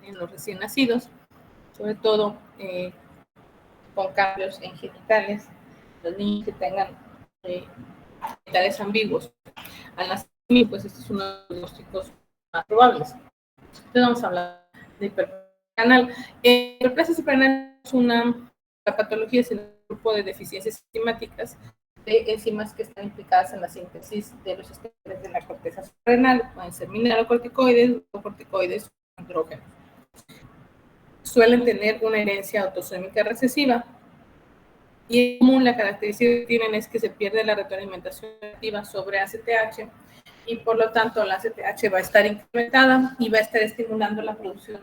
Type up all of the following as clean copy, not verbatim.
en los recién nacidos, sobre todo con cambios en genitales, los niños que tengan genitales ambiguos. Al nacer, pues este es uno de los diagnósticos más probables. Entonces vamos a hablar de hiperplasia suprarrenal. Hiperplasia suprarrenal es una patología, es el grupo de deficiencias enzimáticas de enzimas que están implicadas en la síntesis de los estériles de la corteza suprarrenal. Pueden ser mineralocorticoides, glucocorticoides o andrógenos. Suelen tener una herencia autosómica recesiva y en común la característica que tienen es que se pierde la retroalimentación activa sobre ACTH y por lo tanto la ACTH va a estar incrementada y va a estar estimulando la producción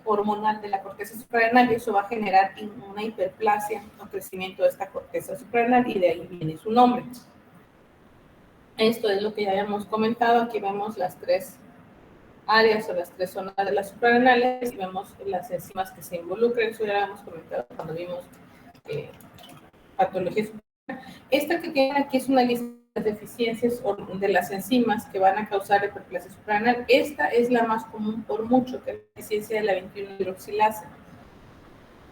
hormonal de la corteza suprarrenal y eso va a generar una hiperplasia o crecimiento de esta corteza suprarrenal y de ahí viene su nombre. Esto es lo que ya habíamos comentado. Aquí vemos las tres áreas o las tres zonas de las suprarrenales y vemos las enzimas que se involucran. Eso ya lo habíamos comentado cuando vimos patologías. Esta que tienen aquí es una lista de deficiencias de las enzimas que van a causar hiperplasia suprarrenal. Esta es la más común por mucho, que es la deficiencia de la 21-hidroxilasa.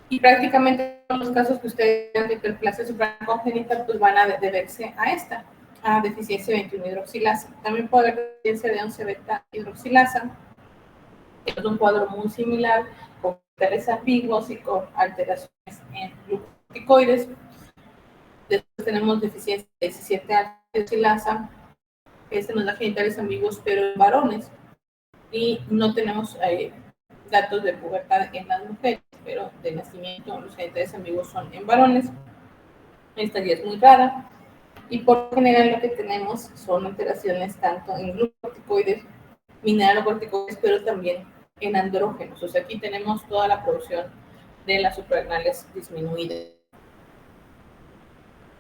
Y prácticamente todos los casos que ustedes vean de hiperplasia suprarrenal congénita pues van a deberse a esta, a deficiencia de 21-hidroxilasa. También puede haber deficiencia de 11-beta-hidroxilasa, que es un cuadro muy similar, con genitales ambiguos y con alteraciones en glucocorticoides. Después tenemos deficiencia de 17-hidroxilasa, este nos da genitales ambiguos, pero en varones. Y no tenemos datos de pubertad en las mujeres, pero de nacimiento los genitales ambiguos son en varones. Esta ya es muy rara. Y por lo general lo que tenemos son alteraciones tanto en glucocorticoides, mineralocorticoides, pero también en andrógenos. O sea, aquí tenemos toda la producción de las suprarrenales disminuida.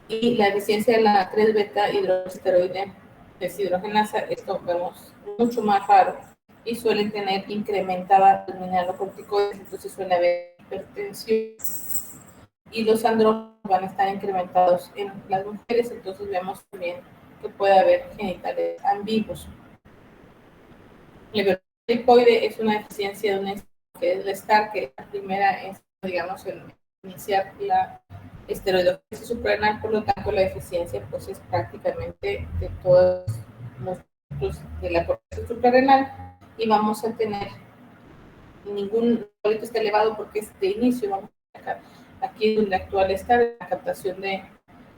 Y la deficiencia de la 3-beta hidroxisteroide deshidrogenasa, esto vemos mucho más raro y suelen tener incrementada los mineralocorticoides, entonces suele haber hipertensión. Y los andrógenos van a estar incrementados en las mujeres, entonces vemos también que puede haber genitales ambiguos. El hipercorticoide es una deficiencia de una enzima que es la STAR, que la primera es, digamos, el iniciar la esteroidogénesis suprarrenal, por lo tanto la deficiencia pues es prácticamente de todos los puntos de la corteza suprarrenal y vamos a tener ningún metabólito está elevado porque es de inicio. Vamos a sacar aquí donde actual está la captación de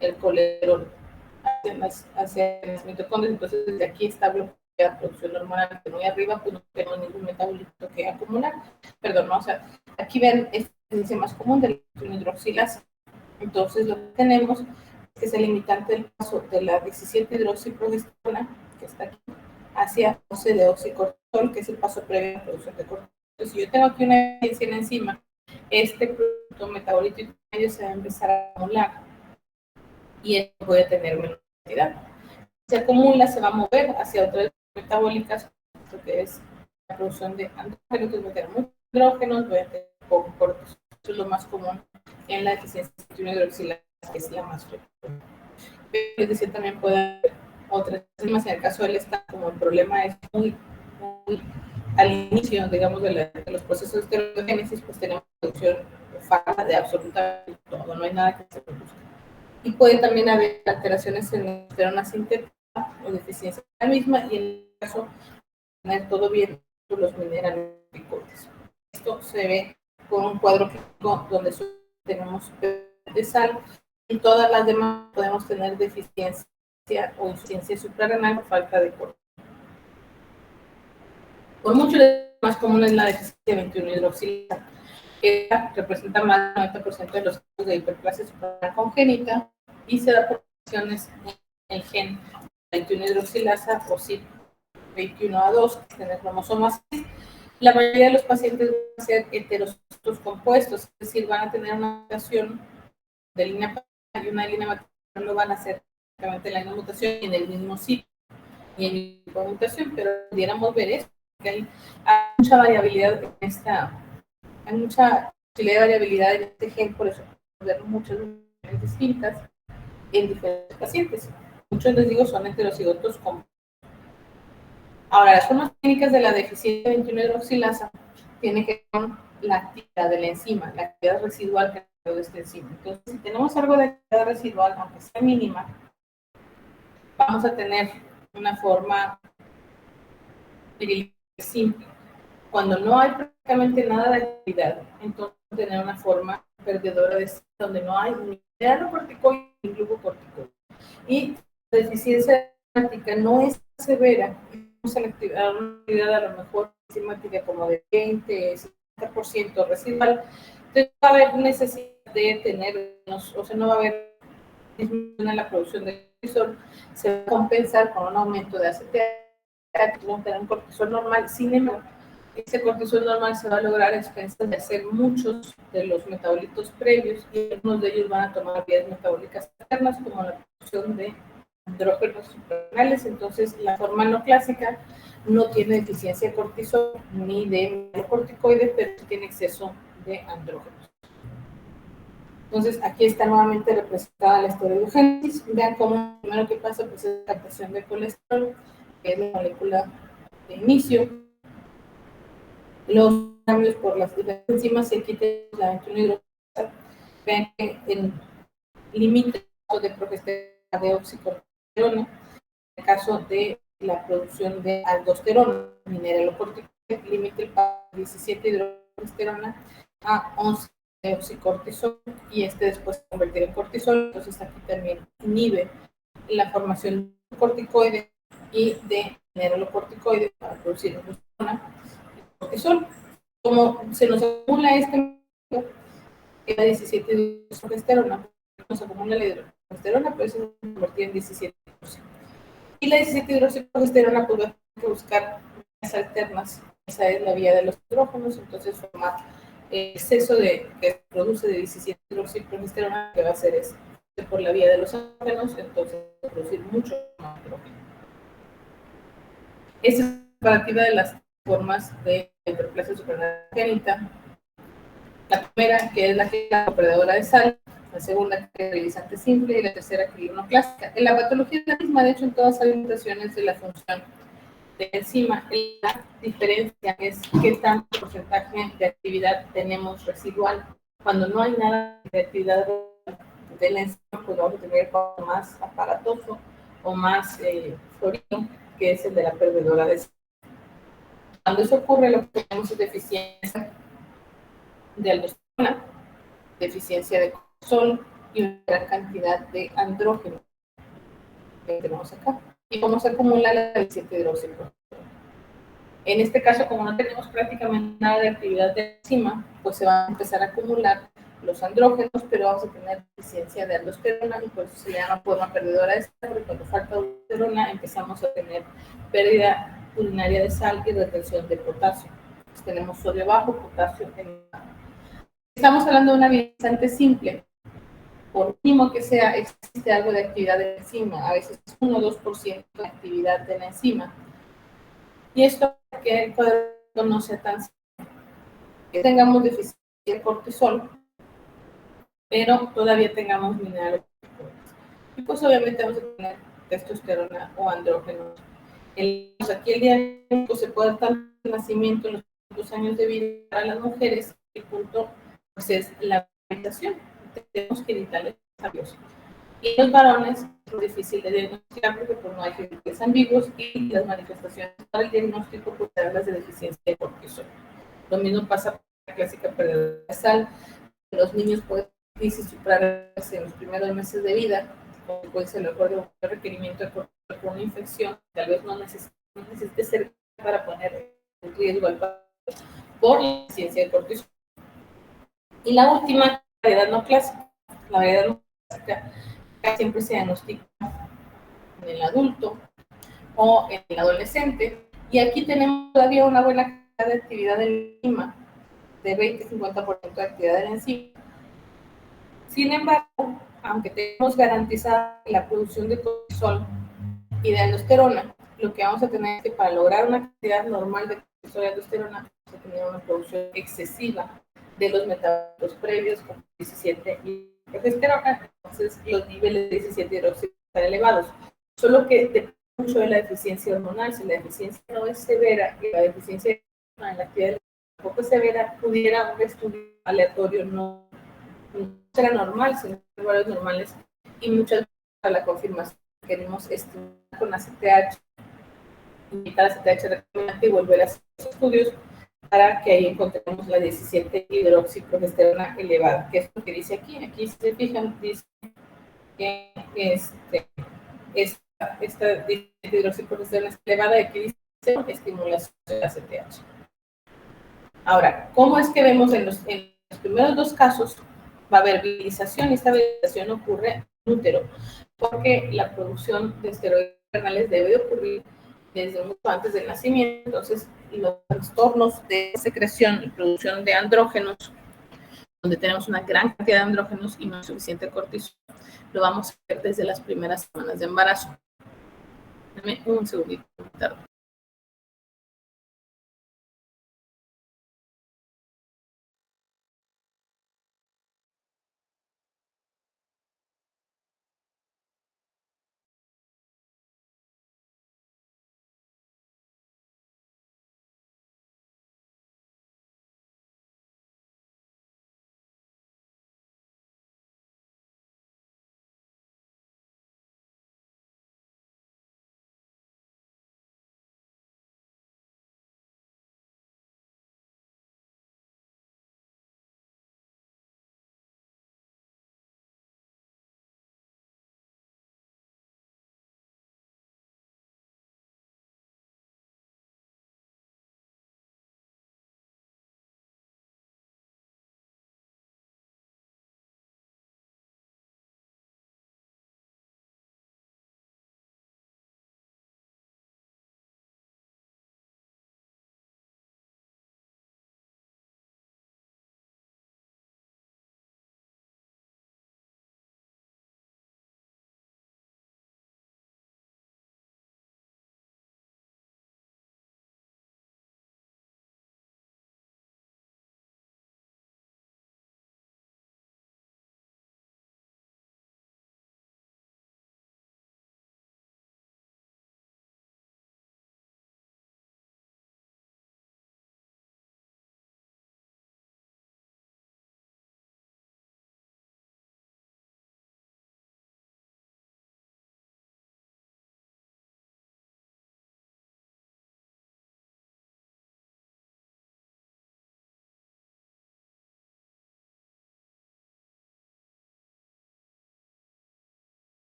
el colesterol hacia las mitocondrias, entonces desde aquí está bloqueada la producción hormonal, de muy arriba pues no tenemos ningún metabolito que acumular. Perdón, no, o sea, aquí ven esta es más común de la hidroxilasa. Entonces, lo que tenemos es que es el limitante del paso de la 17-hidroxiprogesterona, que está aquí, hacia 12-deoxicortisol, que es el paso previo a la producción de cortisol. Entonces, si yo tengo aquí una deficiencia en enzima, este producto metabolito intermedio se va a empezar a acumular y esto puede tener menos cantidad. Se acumula, se va a mover hacia otras metabólicas, que es la producción de andrógenos, que voy a tener muchos andrógenos, voy a tener poco cortisol. Eso es lo más común en la deficiencia de hidroxilasa, que es la más frecuente. Es decir, también puede haber otras enzimas. En el caso del STAR, como el problema es muy al inicio, digamos, de los procesos de esteroidogénesis, pues tenemos producción falta de absolutamente todo, no hay nada que se produzca. Y puede también haber alteraciones en la esterona sintética o deficiencia de la misma, y en el caso de tener todo bien, los minerales corticoides. Esto se ve con un cuadro clínico donde tenemos de sal y todas las demás podemos tener deficiencia o insuficiencia suprarrenal o falta de cortisol. Por mucho más común es la deficiencia de 21-hidroxilasa, que representa más del 90% de los casos de hiperplasia suprarrenal congénita y se da por mutaciones en el gen 21-hidroxilasa o CYP21A2, que tiene cromosomas 6. La mayoría de los pacientes van a ser heterozigos compuestos, es decir, van a tener una mutación de línea paterna y una línea materna, no van a ser exactamente la misma mutación en el mismo sitio y en el tipo de mutación, pero pudiéramos ver esto, que hay mucha variabilidad en esta, hay mucha posibilidad de variabilidad en este gen, por eso podemos ver muchas mutaciones distintas en diferentes pacientes. Muchos, les digo, son heterocigotos compuestos. Ahora, las formas clínicas de la deficiencia de 21-hidroxilasa tiene que ver con la actividad de la enzima, la actividad residual que hay de esta enzima. Entonces, si tenemos algo de actividad residual, aunque sea mínima, vamos a tener una forma simple. Cuando no hay prácticamente nada de actividad, entonces tener una forma perdedora de donde no hay ni mineralocorticoide ni glucocorticoide. Y la deficiencia enzimática no es severa, una actividad a lo mejor enzimática como de 20, 50% residual, entonces va a haber necesidad de tener, o sea, no va a haber disminución en la producción de cortisol, se va a compensar con un aumento de ACTH, que va a tener un cortisol normal. Sin embargo, ese cortisol normal se va a lograr a expensas de hacer muchos de los metabolitos previos, y algunos de ellos van a tomar vías metabólicas externas, como la producción de andrógenos suprarrenales. Entonces, la forma no clásica no tiene deficiencia de cortisol ni de mineralocorticoides, pero tiene exceso de andrógenos. Entonces, aquí está nuevamente representada la esteroidogénesis. Vean cómo lo primero que pasa pues, es la captación de colesterol, que es la molécula de inicio. Los cambios por las diferentes enzimas se quitan la 21 hidroxilasa. Vean que en límite de progesterona de oxicortisolona, en el caso de la producción de aldosterona, mineralocorticoide, límite el 17 hidrogesterona a 11 de oxicortisol, y después se convertirá en cortisol. Entonces aquí también inhibe la formación de corticoide y de mineralocorticoide para producir cortisol. Como se nos acumula queda 17 de progesterona, nos acumula la hidrogesterona, pero eso se convierte en 17%. Y la 17 hidroxiprogesterona, pues va a tener que buscar vías alternas. Esa es la vía de los hidrógenos, entonces formar el exceso que produce de 17 hidroxiprogesterona, que va a hacer es por la vía de los hidrógenos, entonces va a producir mucho más hidrógeno. Esa es la comparativa de las formas de hiperplasia suprarrenal. La primera, que es la depredadora de sal; la segunda, que es realizante simple; y la tercera, que es la clásica. En la patología es la misma, de hecho, en todas las limitaciones de la función de enzima. La diferencia es qué tanto porcentaje de actividad tenemos residual. Cuando no hay nada de actividad de la enzima, pues vamos a tener algo más aparatoso o más florido, que es el de la perdedora de sal. Cuando eso ocurre, lo que tenemos es deficiencia de aldosterona, deficiencia de cortisol y una gran cantidad de andrógeno que tenemos acá. ¿Y cómo se acumula la 17 hidroxiprogesterona? En este caso, como no tenemos prácticamente nada de actividad de enzima, pues se van a empezar a acumular los andrógenos, pero vamos a tener deficiencia de aldosterona, y por eso se le llama forma perdedora de sal, porque cuando falta aldosterona empezamos a tener pérdida urinaria de sal y retención de potasio. Entonces, tenemos sodio bajo, potasio elevado. Estamos hablando de una vida bastante simple. Por mínimo que sea, existe algo de actividad de la enzima, a veces 1 o 2% de actividad de la enzima. Y esto hace que el cuadro no sea tan simple, que tengamos deficiencia de cortisol, pero todavía tengamos mineralocorticoides. Y pues obviamente vamos a tener testosterona o andrógenos. Aquí el diagnóstico se puede dar tanto en el nacimiento, en los primeros años de vida para las mujeres. El punto pues, es la alimentación. Tenemos genitales ambiguos. Y en los varones es difícil de diagnosticar porque pues, no hay genitales ambiguos, y las manifestaciones para el diagnóstico pueden ser las de deficiencia de cortisol. Lo mismo pasa con la clásica pérdida de sal. Los niños pueden crisis suprarrenales en los primeros meses de vida, puede ser el un requerimiento de cortisol por una infección, tal vez no necesite ser para poner en riesgo al paciente por la deficiencia de cortisol. Y la última, la variedad no clásica. La variedad no clásica siempre se diagnostica en el adulto o en el adolescente, y aquí tenemos todavía una buena cantidad de actividad de la enzima, de 20-50% de actividad de la enzima. Sin embargo, aunque tenemos garantizada la producción de cortisol y de aldosterona, lo que vamos a tener es que para lograr una cantidad normal de cortisol y aldosterona, vamos a tener una producción excesiva de los metabolitos previos, como 17 y progesterona. Entonces, los niveles de 17 hidroxido están elevados. Solo que depende mucho de la deficiencia hormonal. Si la deficiencia no es severa y la deficiencia en la actividad tampoco se pudiera un estudio aleatorio no será normal, sino valores normales, y muchas veces para la confirmación queremos estimar con la CTH, invitar a CTH recomendante y volver a hacer los estudios para que ahí encontremos la 17 hidroxiprogesterona elevada, que es lo que dice aquí. Aquí, si se fijan, dice que esta hidroxiprogesterona es elevada, y aquí dice estimulación de la CTH. Ahora, ¿cómo es que vemos en los primeros dos casos? Va a haber virilización, y esta virilización ocurre en el útero, porque la producción de esteroides renales debe de ocurrir desde mucho antes del nacimiento. Entonces, los trastornos de secreción y producción de andrógenos, donde tenemos una gran cantidad de andrógenos y no suficiente cortisol, lo vamos a ver desde las primeras semanas de embarazo. Dame un segundito.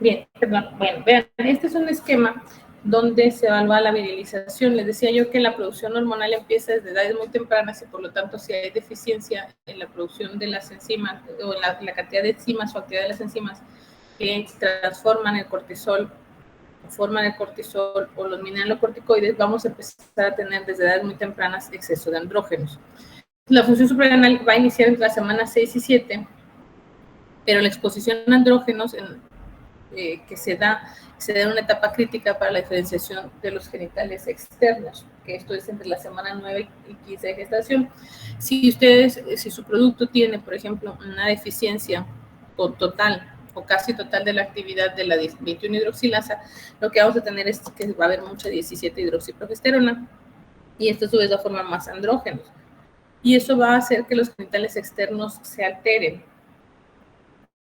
Bien, perdón. Bueno, vean, este es un esquema donde se evalúa la virilización. Les decía yo que la producción hormonal empieza desde edades muy tempranas, y por lo tanto, si hay deficiencia en la producción de las enzimas o en la cantidad de enzimas o actividad de las enzimas que transforman el cortisol, forman el cortisol o los mineralocorticoides, vamos a empezar a tener desde edades muy tempranas exceso de andrógenos. La función suprarrenal va a iniciar entre las semanas 6 y 7, pero la exposición a andrógenos que se da en una etapa crítica para la diferenciación de los genitales externos, que esto es entre la semana 9 y 15 de gestación. Si su producto tiene, por ejemplo, una deficiencia total o casi total de la actividad de la 21 hidroxilasa, lo que vamos a tener es que va a haber mucha 17 hidroxiprogesterona, y esto a su vez va a formar más andrógenos, y eso va a hacer que los genitales externos se alteren,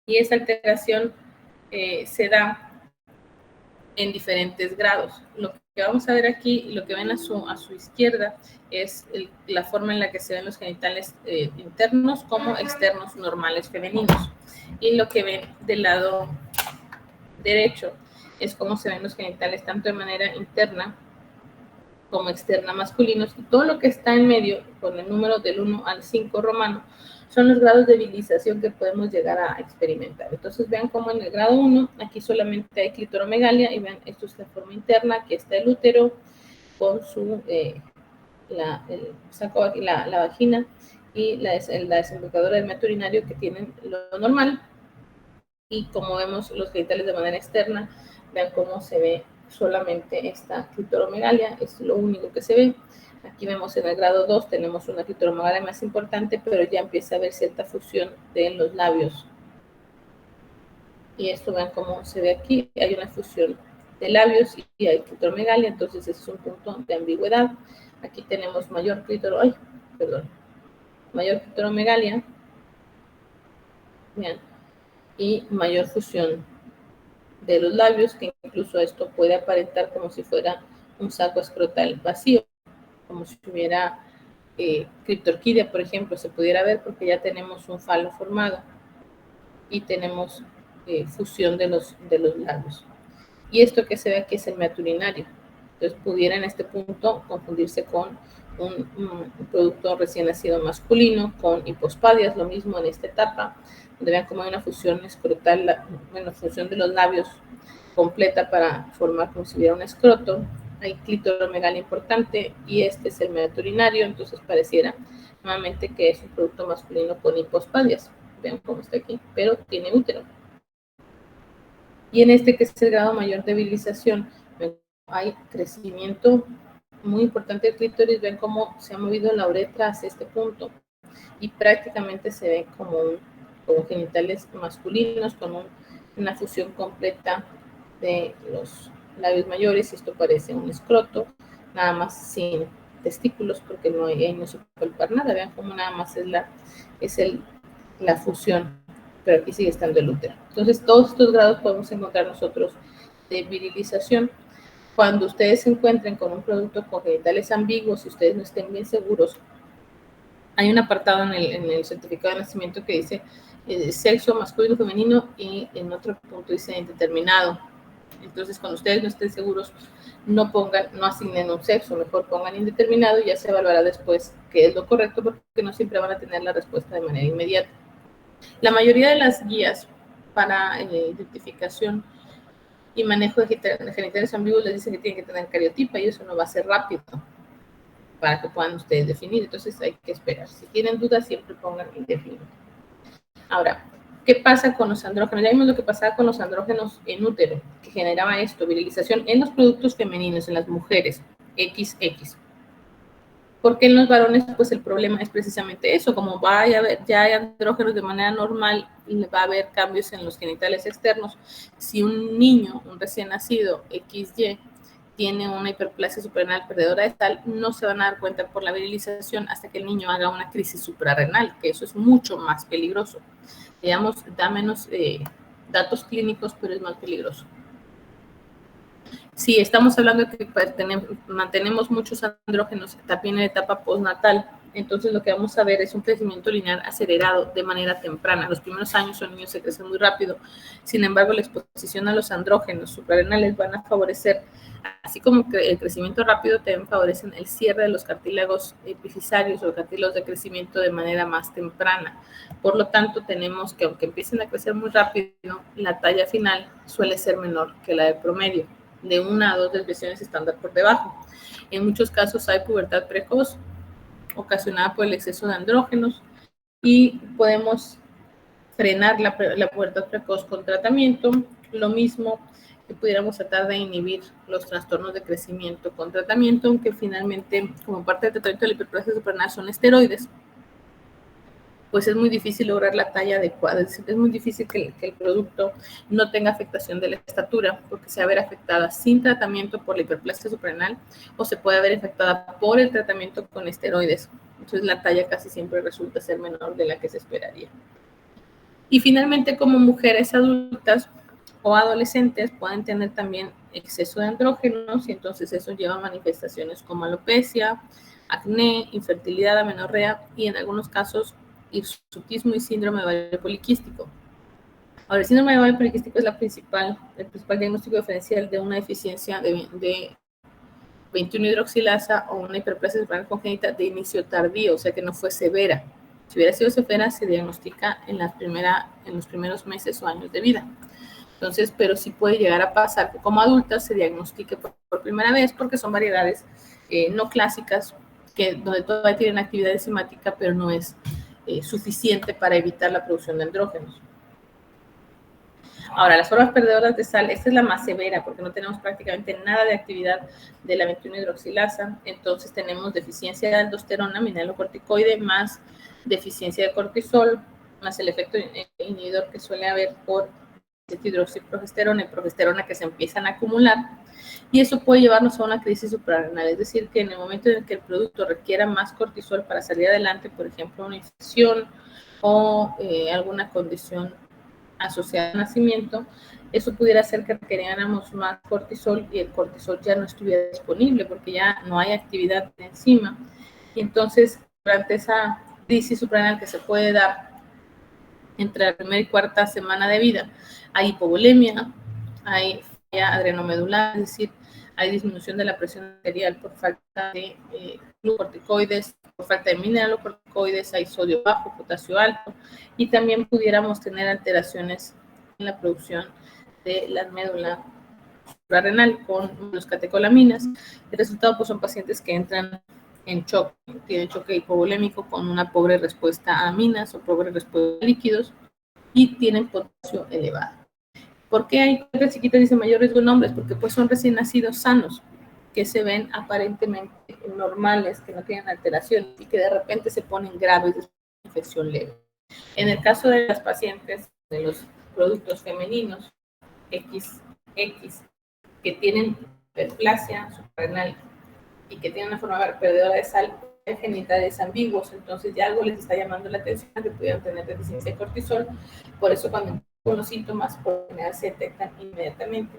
y esa alteración se da en diferentes grados. Lo que vamos a ver aquí, y lo que ven a su izquierda, es la forma en la que se ven los genitales internos como externos normales femeninos. Y lo que ven del lado derecho es cómo se ven los genitales tanto de manera interna como externa masculinos, y todo lo que está en medio, con el número del 1 al 5 romano, son los grados de virilización que podemos llegar a experimentar. Entonces vean cómo en el grado 1, aquí solamente hay clitoromegalia, y vean, esto es la forma interna, aquí está el útero con su, la vagina, y la desembocadura del meato urinario, que tienen lo normal. Y como vemos los genitales de manera externa, vean cómo se ve solamente esta clitoromegalia, es lo único que se ve. Aquí vemos en el grado 2 tenemos una clitoromegalia más importante, pero ya empieza a haber cierta fusión de los labios. Y esto vean cómo se ve aquí, hay una fusión de labios y hay clitoromegalia, entonces ese es un punto de ambigüedad. Aquí tenemos mayor clitoromegalia, vean, y mayor fusión de los labios, que incluso esto puede aparentar como si fuera un saco escrotal vacío, como si tuviera criptorquidia, por ejemplo, se pudiera ver porque ya tenemos un falo formado y tenemos fusión de los labios. Y esto que se ve aquí es el meato urinario. Entonces pudiera en este punto confundirse con un producto recién nacido masculino, con hipospadias, lo mismo en esta etapa, donde vean cómo hay una fusión escrotal, bueno, fusión de los labios completa para formar como si hubiera un escroto. Hay clitoromegalia importante y este es el meato urinario, entonces pareciera nuevamente que es un producto masculino con hipospadias. Vean cómo está aquí, pero tiene útero. Y en este, que es el grado mayor de virilización, hay crecimiento muy importante del clítoris. Ven cómo se ha movido la uretra hacia este punto y prácticamente se ve como genitales masculinos con una fusión completa de los labios mayores, y esto parece un escroto, nada más sin testículos, porque no se puede palpar nada. Vean cómo nada más es la fusión, pero aquí sigue estando el útero. Entonces, todos estos grados podemos encontrar nosotros de virilización. Cuando ustedes se encuentren con un producto con genitales ambiguos y ustedes no estén bien seguros, hay un apartado en el certificado de nacimiento que dice sexo masculino, femenino, y en otro punto dice indeterminado. Entonces, cuando ustedes no estén seguros, no asignen un sexo, mejor pongan indeterminado y ya se evaluará después qué es lo correcto, porque no siempre van a tener la respuesta de manera inmediata. La mayoría de las guías para identificación y manejo de genitales ambiguos les dicen que tienen que tener cariotipa, y eso no va a ser rápido para que puedan ustedes definir, entonces hay que esperar. Si tienen dudas, siempre pongan indefinido. Ahora, ¿qué pasa con los andrógenos? Ya vimos lo que pasaba con los andrógenos en útero, que generaba esto, virilización en los productos femeninos, en las mujeres, XX. Porque en los varones, pues el problema es precisamente eso, como ya hay andrógenos de manera normal, va a haber cambios en los genitales externos. Si un niño, un recién nacido, XY, tiene una hiperplasia suprarrenal perdedora de sal, no se van a dar cuenta por la virilización hasta que el niño haga una crisis suprarrenal, que eso es mucho más peligroso. Digamos, da menos datos clínicos, pero es más peligroso. Si estamos hablando de que mantenemos muchos andrógenos también en la etapa postnatal, entonces lo que vamos a ver es un crecimiento lineal acelerado de manera temprana. Los primeros años los niños se crecen muy rápido, sin embargo la exposición a los andrógenos suprarrenales van a favorecer, así como que el crecimiento rápido, también favorecen el cierre de los cartílagos epifisarios o cartílagos de crecimiento de manera más temprana. Por lo tanto, tenemos que, aunque empiecen a crecer muy rápido, la talla final suele ser menor que la del promedio, de 1 a 2 desviaciones estándar por debajo. En muchos casos hay pubertad precoz ocasionada por el exceso de andrógenos, y podemos frenar la pubertad precoz con tratamiento. Lo mismo que pudiéramos tratar de inhibir los trastornos de crecimiento con tratamiento, aunque finalmente, como parte del tratamiento de la hiperplasia suprarrenal son esteroides, pues es muy difícil lograr la talla adecuada. Es decir, es muy difícil que el producto no tenga afectación de la estatura, porque se va a ver afectada sin tratamiento por la hiperplasia suprarrenal, o se puede ver afectada por el tratamiento con esteroides. Entonces la talla casi siempre resulta ser menor de la que se esperaría. Y finalmente, como mujeres adultas o adolescentes pueden tener también exceso de andrógenos, y entonces eso lleva a manifestaciones como alopecia, acné, infertilidad, amenorrea y en algunos casos hirsutismo y síndrome de ovario poliquístico. Ahora, el síndrome de ovario poliquístico es el principal diagnóstico diferencial de una deficiencia de 21-hidroxilasa o una hiperplasia suprarrenal congénita de inicio tardío, o sea que no fue severa. Si hubiera sido severa, se diagnostica en los primeros meses o años de vida. Entonces, pero sí puede llegar a pasar que como adulta se diagnostique por primera vez, porque son variedades no clásicas, donde todavía tienen actividad enzimática, pero no es suficiente para evitar la producción de andrógenos. Ahora, las formas perdedoras de sal, esta es la más severa porque no tenemos prácticamente nada de actividad de la 21-hidroxilasa, entonces tenemos deficiencia de aldosterona, mineralocorticoide, más deficiencia de cortisol, más el efecto inhibidor que suele haber por hidroxiprogesterona y progesterona que se empiezan a acumular, y eso puede llevarnos a una crisis suprarrenal, es decir, que en el momento en el que el producto requiera más cortisol para salir adelante, por ejemplo, una infección o alguna condición asociada al nacimiento, eso pudiera hacer que requiriéramos más cortisol y el cortisol ya no estuviera disponible porque ya no hay actividad encima. Y entonces, durante esa crisis suprarrenal que se puede dar entre la primera y cuarta semana de vida, hay hipovolemia, hay falla adrenomedular, es decir, hay disminución de la presión arterial por falta de glucocorticoides, por falta de mineralocorticoides, hay sodio bajo, potasio alto, y también pudiéramos tener alteraciones en la producción de la médula suprarrenal con los catecolaminas. El resultado pues son pacientes que entran en shock, tienen choque hipovolémico con una pobre respuesta a aminas o pobre respuesta a líquidos y tienen potasio elevado. ¿Por qué hay cáncer chiquitas y de mayor riesgo en hombres? Porque pues son recién nacidos sanos, que se ven aparentemente normales, que no tienen alteración y que de repente se ponen graves de infección leve. En el caso de las pacientes de los productos femeninos XX que tienen hiperplasia suprarrenal y que tienen una forma perdedora de sal, genitales ambiguos, entonces ya algo les está llamando la atención que pudieran tener deficiencia de cortisol, por eso cuando con los síntomas por lo general se detectan inmediatamente.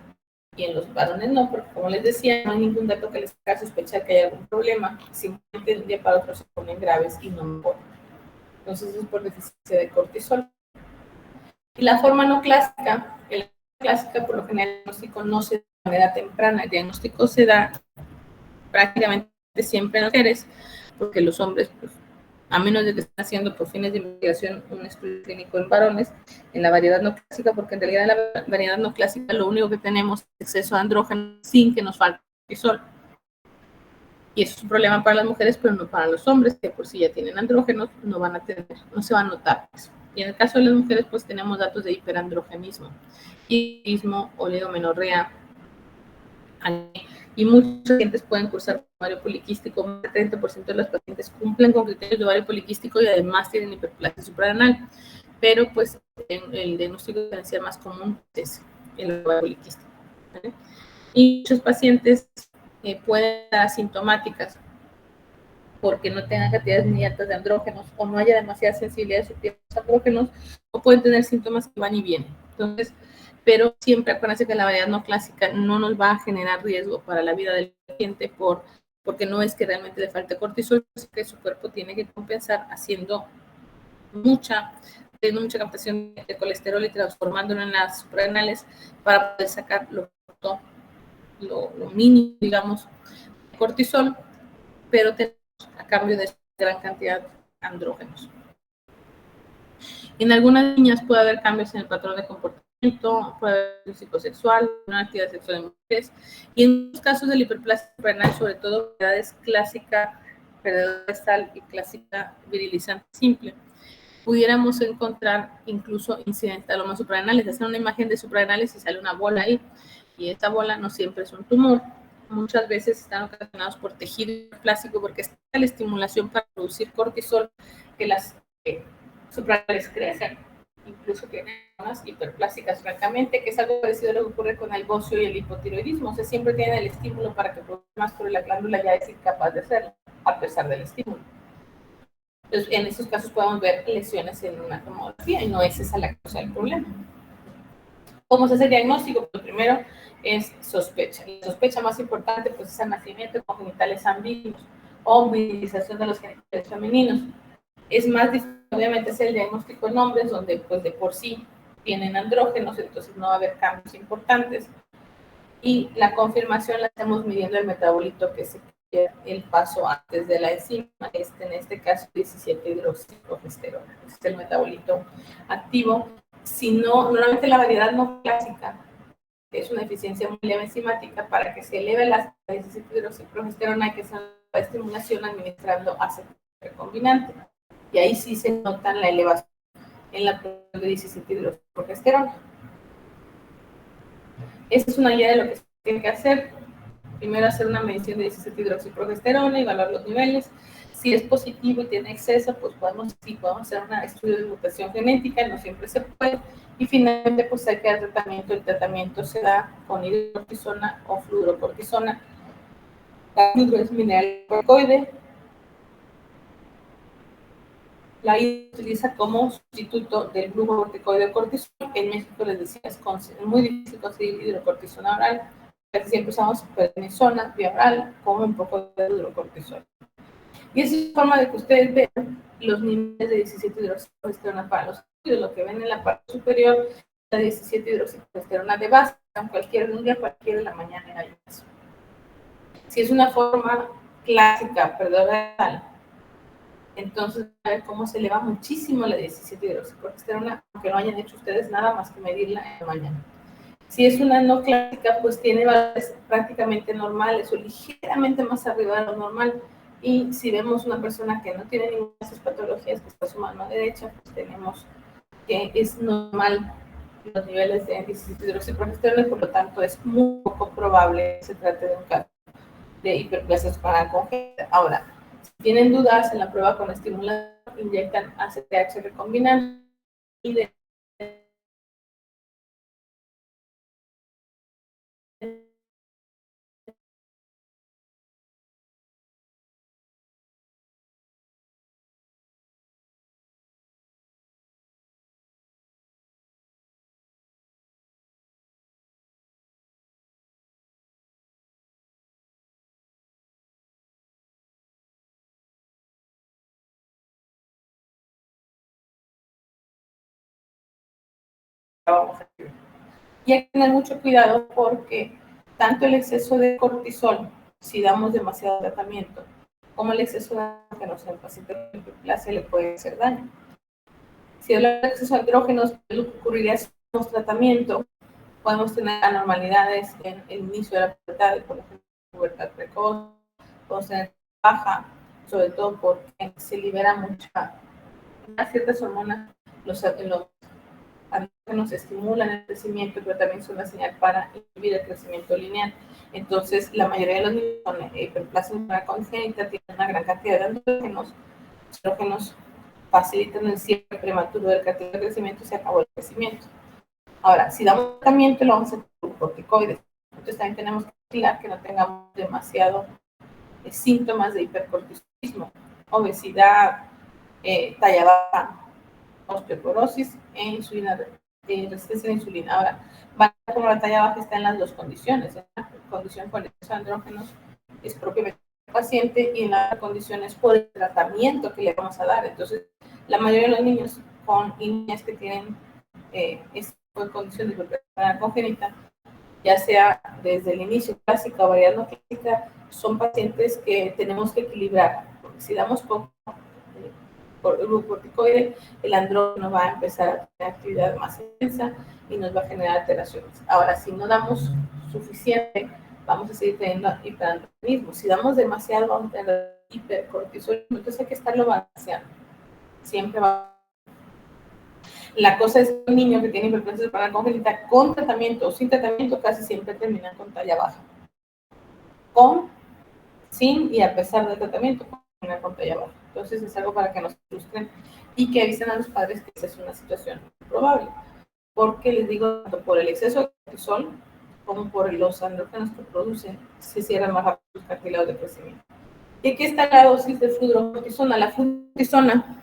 Y en los varones no, porque como les decía, no hay ningún dato que les haga sospechar que hay algún problema, simplemente de un día para otro se ponen graves y no mejoran. Entonces eso es por deficiencia de cortisol. Y la forma no clásica, por lo general el diagnóstico no se da de manera temprana, el diagnóstico se da prácticamente siempre en mujeres, porque los hombres, pues, a menos de que estén haciendo por fines de investigación un estudio clínico en varones, en la variedad no clásica, porque en realidad en la variedad no clásica lo único que tenemos es exceso de andrógeno sin que nos falte cortisol. Y eso es un problema para las mujeres, pero no para los hombres, que por si ya tienen andrógenos, no van a tener, no se va a notar eso. Y en el caso de las mujeres, pues tenemos datos de hiperandrogenismo, hipismo, oligomenorrea, y muchos pacientes pueden cursar ovario poliquístico, más del 30% de los pacientes cumplen con criterios de ovario poliquístico y además tienen hiperplasia suprarrenal, pero pues el diagnóstico diferencial más común es el ovario poliquístico, ¿vale? Y muchos pacientes pueden estar asintomáticas porque no tengan cantidades muy altas de andrógenos o no haya demasiada sensibilidad de sus andrógenos, o pueden tener síntomas que van y vienen. Entonces, pero siempre acuérdense que la variedad no clásica no nos va a generar riesgo para la vida del paciente porque no es que realmente le falte cortisol, es que su cuerpo tiene que compensar haciendo mucha captación de colesterol y transformándolo en las suprarrenales para poder sacar lo mínimo, digamos, de cortisol, pero tenemos a cambio de gran cantidad de andrógenos. En algunas niñas puede haber cambios en el patrón de comportamiento, puede haber psicosexual, una actividad sexual en mujeres, y en muchos casos de la hiperplasia suprarrenal, sobre todo edades clásica, perdedora de sal y clásica virilizante simple, pudiéramos encontrar incluso incidentalomas suprarrenales. Hacen una imagen de suprarrenales y sale una bola ahí, y esta bola no siempre es un tumor. Muchas veces están ocasionados por tejido plástico porque está la estimulación para producir cortisol que las suprarrenales crecen. Incluso tienen zonas hiperplásticas, francamente, que es algo parecido a lo que ocurre con el bocio y el hipotiroidismo. O sea, siempre tienen el estímulo para que produzca más, pero la glándula ya es incapaz de hacerlo, a pesar del estímulo. Entonces, en esos casos podemos ver lesiones en una tomografía y no es esa la causa del problema. ¿Cómo se hace el diagnóstico? Lo primero es sospecha. La sospecha más importante pues, es el nacimiento con genitales ambiguos o virilización de los genitales femeninos. Es más difícil, obviamente, hacer el diagnóstico en hombres, donde pues, de por sí tienen andrógenos, entonces no va a haber cambios importantes. Y la confirmación la hacemos midiendo el metabolito que se el paso antes de la enzima, en este caso 17-hidroxiprogesterona. Este es el metabolito activo. Si no, normalmente la variedad no clásica es una deficiencia muy leve enzimática. Para que se eleve la 17-hidroxiprogesterona hay que hacer la estimulación administrando ácido recombinante. y ahí sí se nota la elevación en la producción de 17-hidroxiprogesterona. Esa es una guía de lo que se tiene que hacer. Primero hacer una medición de 17-hidroxiprogesterona y evaluar los niveles. Si es positivo y tiene exceso, pues podemos hacer un estudio de mutación genética, no siempre se puede. Y finalmente, pues hay que dar tratamiento. El tratamiento se da con hidrocortisona o fluorocortisona. La flúor es mineral corticoide. La se utiliza como sustituto del glucocorticoide cortisol. En México, les decía, es muy difícil conseguir hidrocortisona oral. Casi siempre usamos prednisona vía oral con un poco de hidrocortisol. Y esa es la forma de que ustedes vean los niveles de 17-hidroxiprogesterona para los estudios. Lo que ven en la parte superior, la 17-hidroxiprogesterona de base, cualquier día, cualquiera de la mañana hay eso. Si es una forma clásica, perdón, entonces a ver cómo se eleva muchísimo la 17-hidroxiprogesterona, aunque no hayan hecho ustedes nada más que medirla en la mañana. Si es una no clásica, pues tiene valores prácticamente normales o ligeramente más arriba de lo normal. Y si vemos una persona que no tiene ninguna de esas patologías, que está su mano derecha, pues tenemos que es normal los niveles de 17-hidroxiprogesterona y por lo tanto es muy poco probable que se trate de un caso de hiperplasia espinal congénita. Ahora, si tienen dudas en la prueba con estimulador, inyectan ACTH recombinante y de vamos a ver. Y hay que tener mucho cuidado porque tanto el exceso de cortisol, si damos demasiado tratamiento, como el exceso de andrógenos en el paciente con hiperplasia le puede hacer daño. Si el exceso de andrógenos, lo que ocurriría si damos tratamiento, podemos tener anormalidades en el inicio de la pubertad, por ejemplo, pubertad precoz, podemos tener baja, sobre todo porque se libera ciertas hormonas, los andrógenos estimulan el crecimiento, pero también son una señal para inhibir el crecimiento lineal. Entonces, la mayoría de los niños con hiperplasia congénita tienen una gran cantidad de andrógenos. Los andrógenos facilitan el cierre prematuro del cartílago de crecimiento y se acabó el crecimiento. Ahora, si damos tratamiento, lo vamos a hacer con corticoides. Entonces, también tenemos que vigilar que no tengamos demasiado síntomas de hipercortisolismo, obesidad, talla baja, osteoporosis e insulina, resistencia a la insulina. Ahora, como la talla baja está en las dos condiciones. En la condición con exceso de andrógenos es propiamente el paciente y en la condición es por el tratamiento que le vamos a dar. Entonces, la mayoría de los niños y niñas que tienen este tipo de condición de hiperplasia congénita, ya sea desde el inicio clásica o variedad no clásica, son pacientes que tenemos que equilibrar. Porque si damos poco por glucocorticoide, el andrógeno va a empezar a tener actividad más intensa y nos va a generar alteraciones. Ahora, si no damos suficiente, vamos a seguir teniendo hiperandrogenismo. Si damos demasiado, vamos a tener hipercortisolismo. Entonces hay que estarlo balanceando. Siempre va. La cosa es que un niño que tiene hiperplasia espinal congénita con tratamiento o sin tratamiento casi siempre termina con talla baja. Con, sin y a pesar del tratamiento, termina con talla baja. Entonces es algo para que nos frustren y que avisen a los padres que esa es una situación probable. Porque les digo, tanto por el exceso de cortisol como por los andrógenos que producen, se cierran más rápido los cartílagos de crecimiento. ¿Y aquí está la dosis de fluorocortisona? La fluorocortisona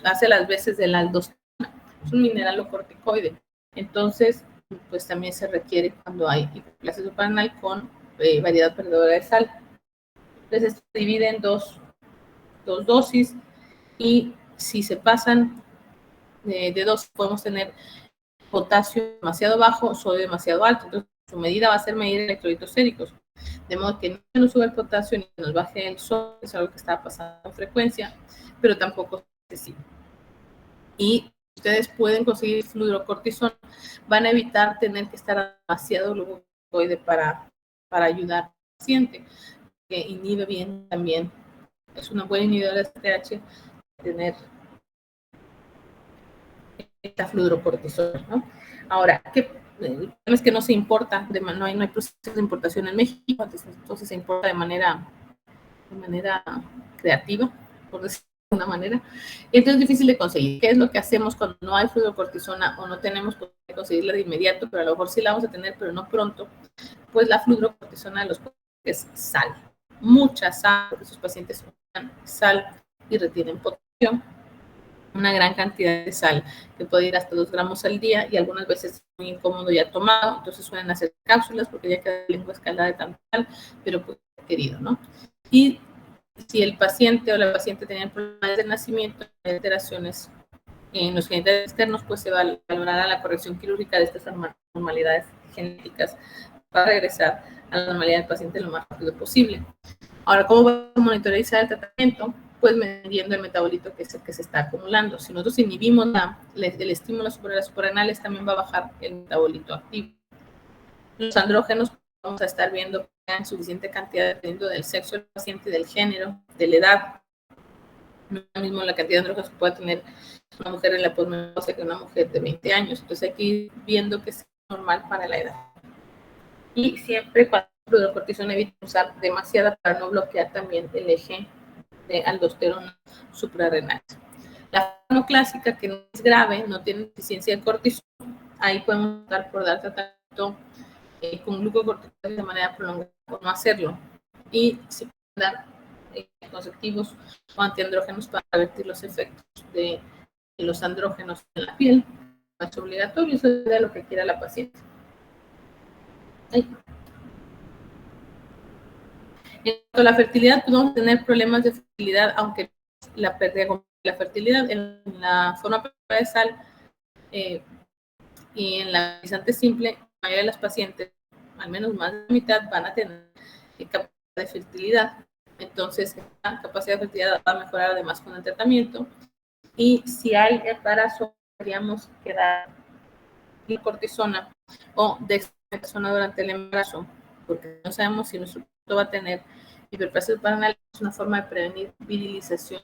hace las veces del aldostano. Es un mineralocorticoide. Entonces, pues también se requiere cuando hay hiperplasia suprarrenal con variedad perdedora de sal. Entonces, esto se divide en dos dosis y si se pasan de dosis, podemos tener potasio demasiado bajo, sodio demasiado alto. Entonces, su medida va a ser medir electrolitos séricos. De modo que no nos sube el potasio ni nos baje el sodio, es algo que está pasando con frecuencia, pero tampoco es excesivo. Y ustedes pueden conseguir fluorocortisona, van a evitar tener que estar demasiado glucocorticoide para ayudar al paciente, que inhibe bien también, es una buena inhibidora de STH, tener esta fludrocortisona, ¿no? Ahora, es que no se importa, no hay proceso de importación en México, entonces se importa de manera creativa, por decirlo de una manera, y entonces es difícil de conseguir. ¿Qué es lo que hacemos cuando no hay fludrocortisona o no tenemos que conseguirla de inmediato, pero a lo mejor sí la vamos a tener, pero no pronto? Pues la fludrocortisona de los pacientes es sal, mucha sal, porque sus pacientes usan sal y retienen potasio, una gran cantidad de sal, que puede ir hasta 2 gramos al día, y algunas veces es muy incómodo ya tomado, entonces suelen hacer cápsulas porque ya queda la lengua escaldada de tanta sal, pero pues querido, ¿no? Y si el paciente o la paciente tenía problemas de nacimiento, alteraciones en los genitales externos, pues se valorará la corrección quirúrgica de estas anormalidades genéticas para regresar a la normalidad del paciente lo más rápido posible. Ahora, ¿cómo va a monitorizar el tratamiento? Pues midiendo el metabolito que es el que se está acumulando. Si nosotros inhibimos el estímulo sobre las suprarrenales, también va a bajar el metabolito activo. Los andrógenos vamos a estar viendo que tengan suficiente cantidad dependiendo del sexo del paciente, del género, de la edad. No es lo mismo la cantidad de andrógenos que pueda tener una mujer en la posmenopausia que una mujer de 20 años. Entonces hay que ir viendo que sea normal para la edad. Y siempre cuando la cortisona evita usar demasiada para no bloquear también el eje de aldosterona suprarrenal. La forma clásica, que no es grave, no tiene deficiencia de cortisol, ahí podemos optar por dar tratamiento con glucocorticoides de manera prolongada o no hacerlo. Y se pueden dar anticonceptivos o antiandrógenos para revertir los efectos de los andrógenos en la piel. No es obligatorio, eso es lo que quiera la paciente. Ahí. En cuanto a la fertilidad, podemos tener problemas de fertilidad, aunque la pérdida de la fertilidad en la forma de sal y en la fertilizante simple, la mayoría de las pacientes, al menos más de la mitad, van a tener capacidad de fertilidad. Entonces, la capacidad de fertilidad va a mejorar además con el tratamiento. Y si hay embarazo, podríamos quedar la cortisona o dexametasona durante el embarazo, porque no sabemos si nuestro producto va a tener hiperplasia suprarrenal. Es una forma de prevenir virilización.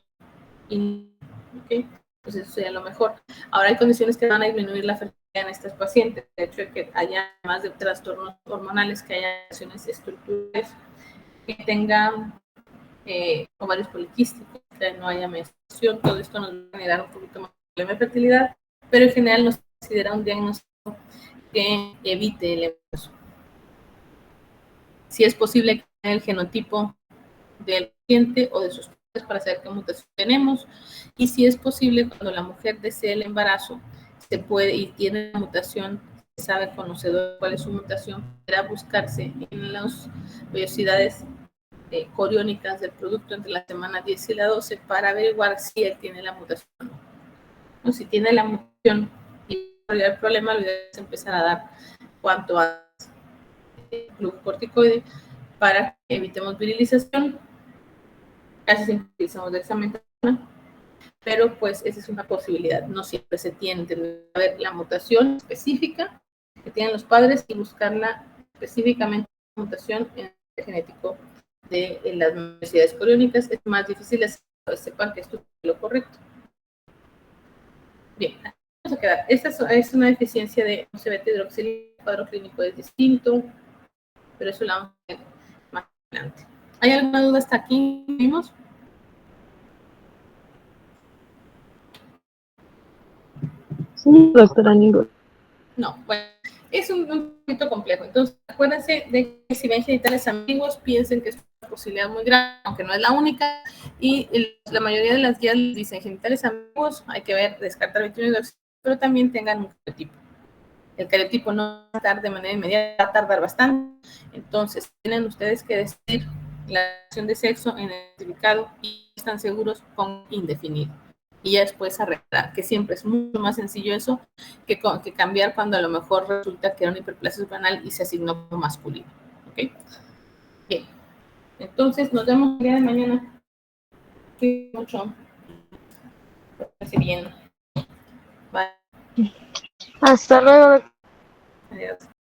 ¿Okay? Pues eso sería lo mejor. Ahora hay condiciones que van a disminuir la fertilidad en estas pacientes. De hecho, que haya más de trastornos hormonales, que haya lesiones estructurales, que tengan ovarios poliquísticos, que no haya menstruación. Todo esto nos va a generar un poquito más de problema de fertilidad, pero en general no se considera un diagnóstico que evite el embarazo. Si es posible que tenga el genotipo del paciente o de sus padres para saber qué mutación tenemos, y si es posible, cuando la mujer desee el embarazo, se puede y tiene la mutación, se sabe conocedor cuál es su mutación, podrá buscarse en las vellosidades coriónicas del producto entre la semana 10 y la 12 para averiguar si él tiene la mutación o no. O si tiene la mutación y el problema, lo ideal es empezar a dar cuanto antes glucocorticoide para que evitemos virilización. Casi siempre utilizamos dexametasona, pero pues esa es una posibilidad. No siempre se tiene que ver la mutación específica que tienen los padres y buscarla específicamente la mutación en el genético de las vellosidades coriónicas. Es más difícil hacer que sepan que esto es lo correcto. Bien, vamos a quedar. Esta es una deficiencia de CBT-hidroxilina. El cuadro clínico es distinto, pero eso lo vamos a ver más adelante. ¿Hay alguna duda hasta aquí? ¿Vimos? Sí, doctora Ningún. No, bueno, es un poquito complejo. Entonces, acuérdense de que si ven genitales ambiguos, piensen que es una posibilidad muy grande, aunque no es la única. Y la mayoría de las guías dicen genitales ambiguos, hay que ver, descartar 21 pero también tengan un cariotipo. El cariotipo no va a estar de manera inmediata, va a tardar bastante. Entonces, tienen ustedes que decir la acción de sexo en el certificado y están seguros con indefinido. Y ya después arreglar, que siempre es mucho más sencillo eso que cambiar cuando a lo mejor resulta que era una hiperplasia suprarrenal y se asignó como masculino. ¿Ok? Bien. Entonces, nos vemos el día de mañana. Mucho. Bien. Bye. Hasta luego. Adiós.